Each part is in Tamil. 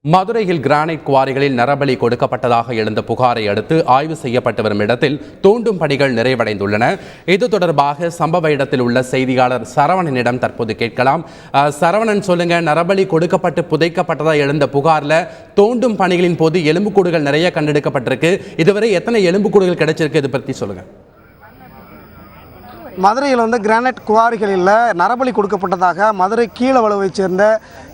மதுரையில் கிரானைட் குவாரிகளில் நரபலி கொடுக்கப்பட்டதாக எழுந்த புகாரை அடுத்து ஆய்வு செய்யப்பட்டு வரும் இடத்தில் தோண்டும் பணிகள் நிறைவடைந்துள்ளன. இது தொடர்பாக சம்பவ இடத்தில் உள்ள செய்தியாளர் சரவணனிடம் தற்போது கேட்கலாம். சரவணன், சொல்லுங்க, நரபலி கொடுக்கப்பட்டு புதைக்கப்பட்டதா எழுந்த புகார்ல தோண்டும் பணிகளின் போது எலும்புக்கூடுகள் நிறைய கண்டெடுக்கப்பட்டிருக்கு. இதுவரை எத்தனை எலும்புக்கூடுகள் கிடைச்சிருக்கு, இது பற்றி சொல்லுங்க. மதுரையில் கிரானைட் குவாரிகளில் நரபலி கொடுக்கப்பட்டதாக மதுரை கீழவளவைச் சேர்ந்த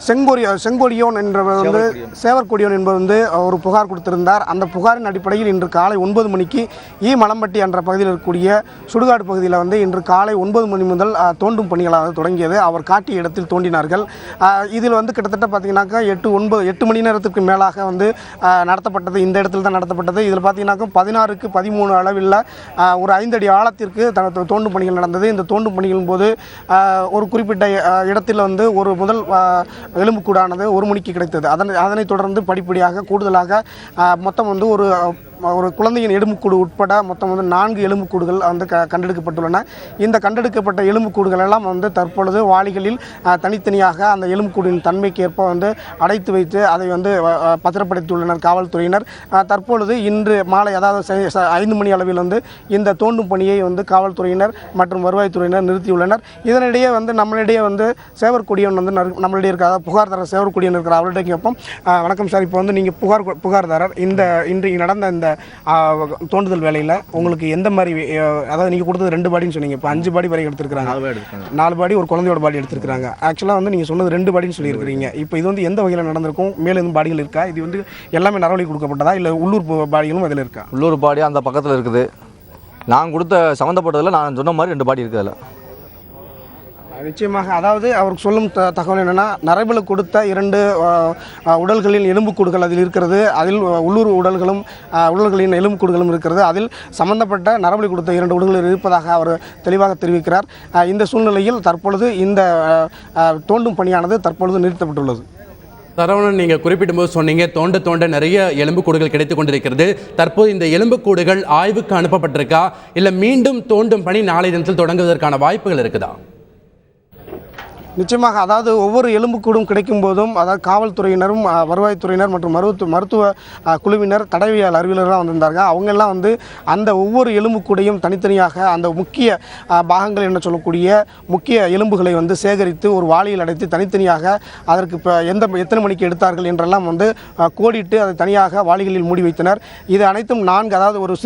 செங்கொடியோன் என்பவர் சேவற்கொடியோன் என்பவர் ஒரு புகார் கொடுத்திருந்தார். அந்த புகாரின் அடிப்படையில் இன்று காலை 9 மணிக்கு மலம்பட்டி என்ற பகுதியில் இருக்கக்கூடிய சுடுகாடு பகுதியில் இன்று காலை 9 மணி முதல் தோண்டும் பணிகளாக தொடங்கியது. அவர் காட்டிய இடத்தில் தோண்டினார்கள். இதில் கிட்டத்தட்ட பார்த்தீங்கன்னாக்கா 8 மணி நேரத்துக்கு மேலாக நடத்தப்பட்டது. இந்த இடத்தில் தான் நடத்தப்பட்டது. இதில் பார்த்தீங்கன்னாக்கா 16க்கு 13 அளவில் ஒரு 5 அடி ஆழத்திற்கு தோண்டும் பணிகள் நடந்தது. இந்த தோண்டும் பணிகளின் போது ஒரு குறிப்பிட்ட இடத்தில் ஒரு முதல் எலும்புக்கூடானது 1 மணிக்கு கிடைத்தது. அதனைத் தொடர்ந்து படிப்படியாக கூடுதலாக மொத்தம் ஒரு குழந்தையின் எலும்புக்கூடு உட்பட மொத்தம் 4 எலும்புக்கூடுகள் கண்டெடுக்கப்பட்டுள்ளன. இந்த கண்டெடுக்கப்பட்ட எலும்புக்கூடுகள் எல்லாம் தற்பொழுது வாளிகளில் தனித்தனியாக அந்த எலும்புக்கூடின் தன்மைக்கு ஏற்ப அடைத்து வைத்து அதை பத்திரப்படுத்தியுள்ளனர் காவல்துறையினர். தற்பொழுது இன்று மாலை, அதாவது 5 மணி அளவில் இந்த தோண்டும் பணியை காவல்துறையினர் மற்றும் வருவாய்த்துறையினர் நிறுத்தியுள்ளனர். இதனிடையே நம்மளிடையே சேவற்கொடியன் நம்மளிடையே இருக்கிற புகார்தாரர் சேவற்கொடியன் இருக்கிற அவர்கிட்ட கேட்போம். வணக்கம் சார், இப்போ நீங்கள் புகார்தாரர். இன்று நடந்த இந்த தோண்டுதல் வேலையில் உங்களுக்கு எந்த மாதிரி, அதாவது நீங்கள் கொடுத்தது 2 பாடின்னு சொன்னீங்க, இப்போ 5 பாடி வரை எடுத்துருக்காங்க. 4 பாடி ஒரு குழந்தையோட பாடி எடுத்துருக்காங்க. ஆக்சுவலாக நீங்கள் சொன்னது 2 பாடின்னு சொல்லியிருக்கிறீங்க. இப்போ இது எந்த வகையில் நடந்திருக்கும்? மேலும் எதுவும் பாடிகள் இருக்கா? இது எல்லாமே நரபலி கொடுக்கப்பட்டதா, இல்லை உள்ளூர் பாடிகளும் அதில் இருக்கா? உள்ளூர் பாடி அந்த பக்கத்தில் இருக்குது. நான் கொடுத்த சம்மந்தப்பட்டதில் நான் சொன்ன மாதிரி 2 பாடி இருக்குது அதில். நிச்சயமாக, அதாவது அவருக்கு சொல்லும் தகவல் என்னென்னா, நரபலி கொடுத்த 2 உடல்களின் எலும்புக்கூடுகள் அதில் இருக்கிறது. அதில் உள்ளூர் உடல்களின் எலும்புக்கூடுகளும் இருக்கிறது. அதில் சம்பந்தப்பட்ட நரபலி கொடுத்த 2 உடல்கள் இருப்பதாக அவர் தெளிவாக தெரிவிக்கிறார். இந்த சூழ்நிலையில் தற்பொழுது இந்த தோண்டும் பணியானது தற்பொழுது நிறுத்தப்பட்டுள்ளது. சரவணன், நீங்கள் குறிப்பிடும்போது சொன்னீங்க தோண்ட நிறைய எலும்புக்கூடுகள் கிடைத்துக் கொண்டிருக்கிறது. தற்போது இந்த எலும்புக்கூடுகள் ஆய்வுக்கு அனுப்பப்பட்டிருக்கா, இல்லை மீண்டும் தோண்டும் பணி நாளை தினத்தில் தொடங்குவதற்கான வாய்ப்புகள் இருக்குதா? நிச்சயமாக, அதாவது ஒவ்வொரு எலும்புக்கூடும் கிடைக்கும் போதும், அதாவது காவல்துறையினரும் வருவாய்த்துறையினர் மற்றும் மருத்துவ குழுவினர், தடயவியல் அறிவியலர்கள் வந்திருந்தாங்க. அவங்கெல்லாம் அந்த ஒவ்வொரு எலும்புக்கூடையும் தனித்தனியாக அந்த முக்கிய பாகங்கள் என்ன சொல்லக்கூடிய முக்கிய எலும்புகளை சேகரித்து ஒரு வாளியில் அடைத்து தனித்தனியாக அதற்கு இப்போ எத்தனை மணிக்கு எடுத்தார்கள் என்றெல்லாம் கோடிட்டு அதை தனியாக வாளிகளில் மூடி வைத்தனர். இது அனைத்தும் 4, அதாவது ஒரு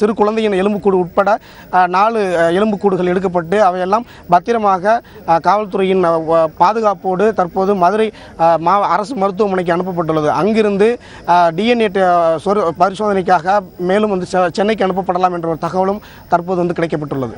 சிறு குழந்தையின் எலும்புக்கூடு உட்பட 4 எலும்புக்கூடுகள் எடுக்கப்பட்டு அவையெல்லாம் பத்திரமாக காவல்துறையின் பாதுகாப்போடு தற்போது மதுரை அரசு மருத்துவமனைக்கு அனுப்பப்பட்டுள்ளது. அங்கிருந்து DNA பரிசோதனைக்காக மேலும் சென்னைக்கு அனுப்பப்படலாம் என்ற ஒரு தகவலும் தற்போது கிடைக்கப்பட்டுள்ளது.